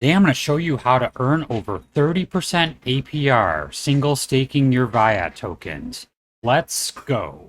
Today I'm going to show you how to earn over 30% APR single staking your VAIOT tokens. Let's go.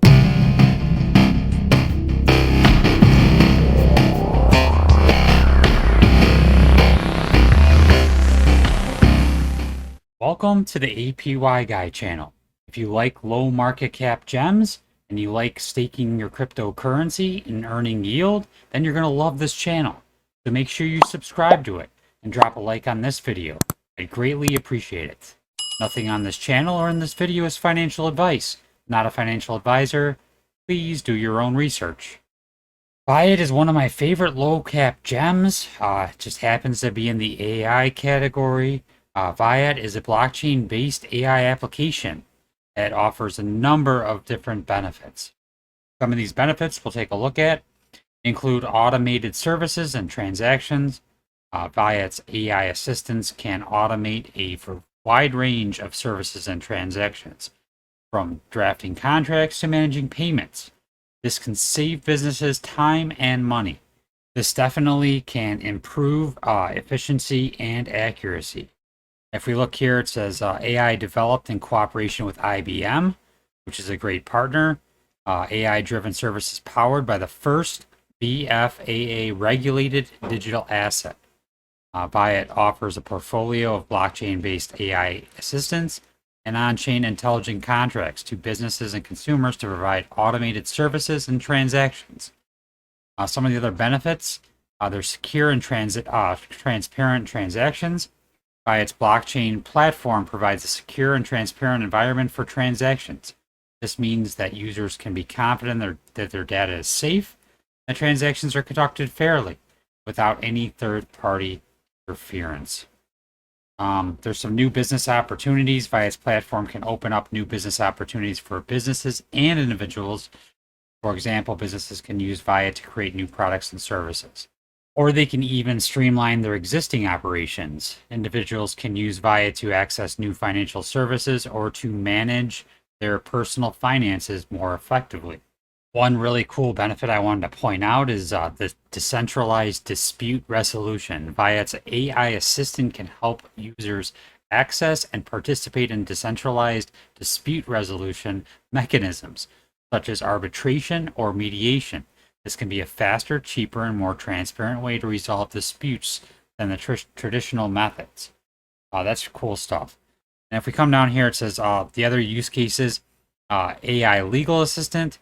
Welcome to the APY Guy channel. If you like low market cap gems and you like staking your cryptocurrency and earning yield, then you're going to love this channel. So make sure you subscribe to it and drop a like on this video. I'd greatly appreciate it. Nothing on this channel or in this video is financial advice. Not a financial advisor. Please do your own research. VAIOT is one of my favorite low cap gems. It just happens to be in the AI category. VAIOT is a blockchain-based AI application that offers a number of different benefits. Some of these benefits we'll take a look at include automated services and transactions. VAIOT's AI assistants can automate a wide range of services and transactions, from drafting contracts to managing payments. This can save businesses time and money. This definitely can improve efficiency and accuracy. If we look here, it says AI developed in cooperation with IBM, which is a great partner. AI-driven services powered by the first BFAA regulated digital asset. VAIOT offers a portfolio of blockchain-based AI assistants and on-chain intelligent contracts to businesses and consumers to provide automated services and transactions. Some of the other benefits, they're secure and transparent transactions. VAIOT's blockchain platform provides a secure and transparent environment for transactions. This means that users can be confident that their data is safe and transactions are conducted fairly without any third-party interference. There's some new business opportunities. VAIOT's platform can open up new business opportunities for businesses and individuals. For example, businesses can use VAIOT to create new products and services, or they can even streamline their existing operations. Individuals can use VAIOT to access new financial services or to manage their personal finances more effectively. One really cool benefit I wanted to point out is the decentralized dispute resolution. VAIOT's AI assistant can help users access and participate in decentralized dispute resolution mechanisms, such as arbitration or mediation. This can be a faster, cheaper, and more transparent way to resolve disputes than the traditional methods. That's cool stuff. And if we come down here, it says the other use cases, AI legal assistant,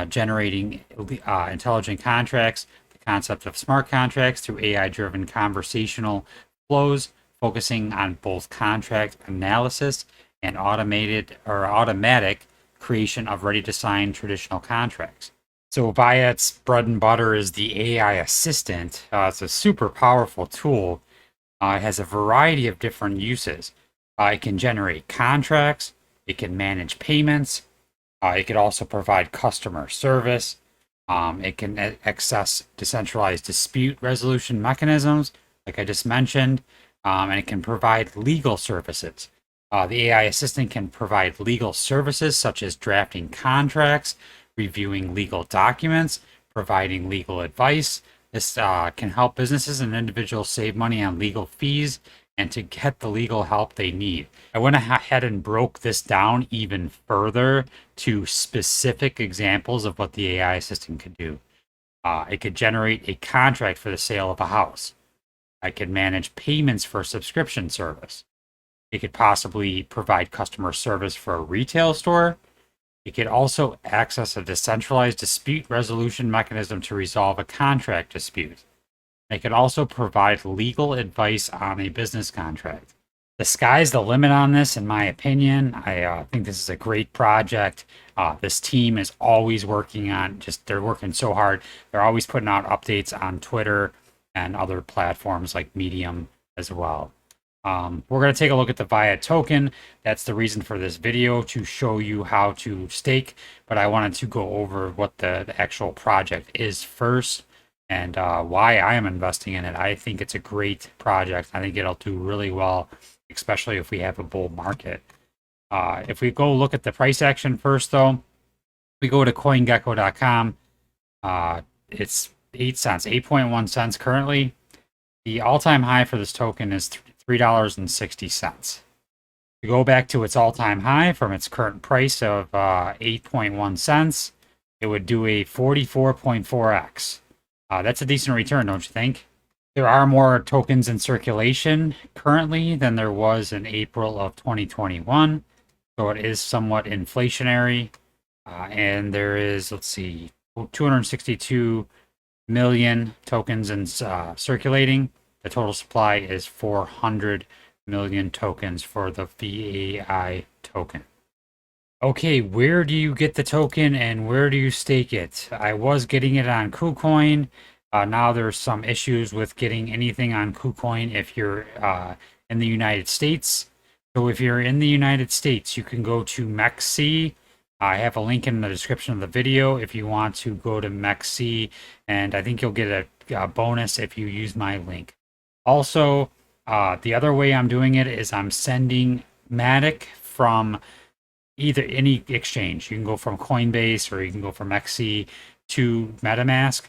generating intelligent contracts, the concept of smart contracts through AI-driven conversational flows, focusing on both contract analysis and automatic creation of ready-to-sign traditional contracts. So VAIOT's bread and butter is the AI assistant. It's a super powerful tool. It has a variety of different uses. It can generate contracts. It can manage payments. It could also provide customer service. It can access decentralized dispute resolution mechanisms, like I just mentioned, and it can provide legal services. The AI assistant can provide legal services such as drafting contracts, reviewing legal documents, providing legal advice. This can help businesses and individuals save money on legal fees and to get the legal help they need. I went ahead and broke this down even further to specific examples of what the AI assistant could do. It could generate a contract for the sale of a house. I could manage payments for a subscription service. It could possibly provide customer service for a retail store. It could also access a decentralized dispute resolution mechanism to resolve a contract dispute. It could also provide legal advice on a business contract. The sky's the limit on this, in my opinion. I think this is a great project. This team is always working on, they're working so hard. They're always putting out updates on Twitter and other platforms like Medium as well. We're going to take a look at the VAIOT token. That's the reason for this video, to show you how to stake. But I wanted to go over what the actual project is first and why I am investing in it. I think it's a great project. I think it'll do really well, especially if we have a bull market. If we go look at the price action first, though, we go to CoinGecko.com. It's 8 cents, 8.1 cents currently. The all-time high for this token is $3.60. To go back to its all-time high from its current price of 8.1 cents, it would do a 44.4x. That's a decent return, don't you think? There are more tokens in circulation currently than there was in April of 2021, so it is somewhat inflationary. And there is, let's see, 262 million tokens in circulating. The total supply is 400 million tokens for the VAI token. Okay, where do you get the token and where do you stake it? I was getting it on KuCoin. Now there's some issues with getting anything on KuCoin if you're in the United States. So if you're in the United States, you can go to MEXC. I have a link in the description of the video if you want to go to MEXC, and I think you'll get a bonus if you use my link. Also, the other way I'm doing it is I'm sending Matic from either any exchange. You can go from Coinbase or you can go from MEXC to MetaMask,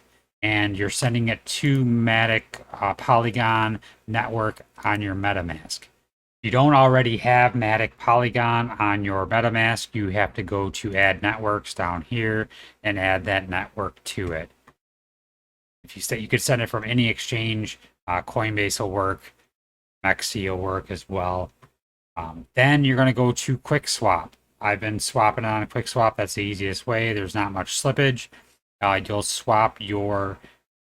and you're sending it to Matic Polygon network on your MetaMask. If you don't already have Matic Polygon on your MetaMask, you have to go to add networks down here and add that network to it. If you say you could send it from any exchange, Coinbase will work, MEXC will work as well. Then you're going to go to QuickSwap. I've been swapping it on QuickSwap. That's the easiest way. There's not much slippage. You'll swap your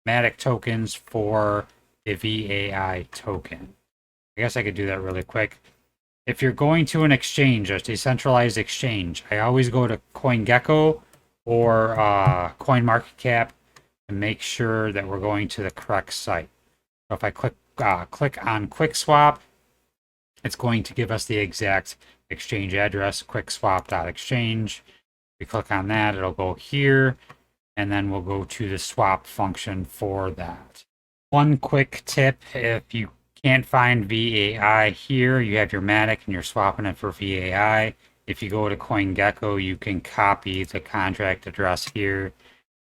Matic tokens for the VAI token. I guess I could do that really quick. If you're going to an exchange, a decentralized exchange, I always go to CoinGecko or CoinMarketCap and make sure that we're going to the correct site. So if I click on QuickSwap, it's going to give us the exact exchange address, quickswap.exchange. We click on that, it'll go here, and then we'll go to the swap function for that. One quick tip, if you can't find VAI here, you have your Matic and you're swapping it for VAI. If you go to CoinGecko, you can copy the contract address here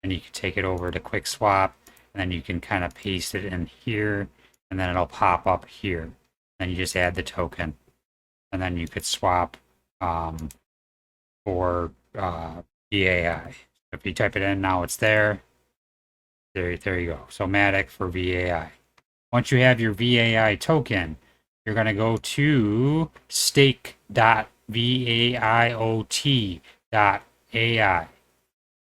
and you can take it over to QuickSwap, and then you can kind of paste it in here, and then it'll pop up here. Then you just add the token, and then you could swap for VAI. If you type it in, now it's there. There you go. So Matic for VAI. Once you have your VAI token, you're going to go to stake.vaiot.ai.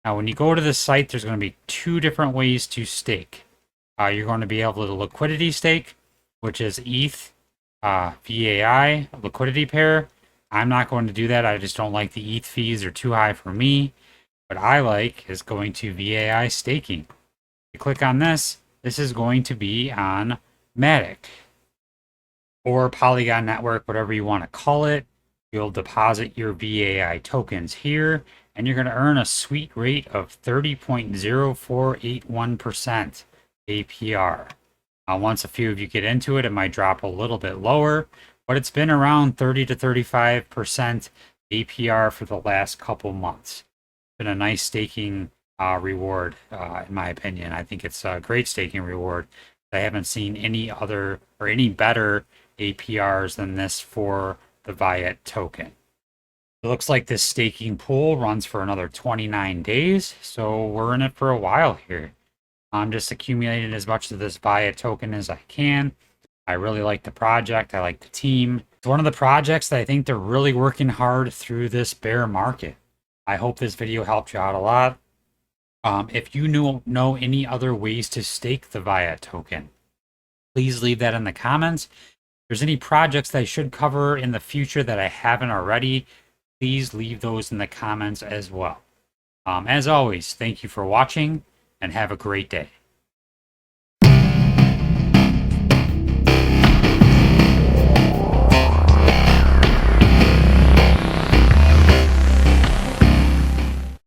Now, when you go to the site, there's going to be two different ways to stake. You're going to be able to liquidity stake, which is ETH VAI liquidity pair. I'm not going to do that. I just don't like the ETH fees. They're too high for me. What I like is going to VAI staking. You click on this. This is going to be on Matic or Polygon Network, whatever you want to call it. You'll deposit your VAI tokens here, and you're going to earn a sweet rate of 30.0481% APR. Once a few of you get into it, it might drop a little bit lower, but it's been around 30 to 35% APR for the last couple months. It's been a nice staking reward, in my opinion. I think it's a great staking reward. I haven't seen any other or any better APRs than this for the VAIOT token. It looks like this staking pool runs for another 29 days, so we're in it for a while here. I'm just accumulating as much of this VAIOT token as I can. I really like the project. I like the team. It's one of the projects that I think they're really working hard through this bear market. I hope this video helped you out a lot. If you know any other ways to stake the VAIOT token, please leave that in the comments. If there's any projects that I should cover in the future that I haven't already, please leave those in the comments as well. As always, thank you for watching and have a great day.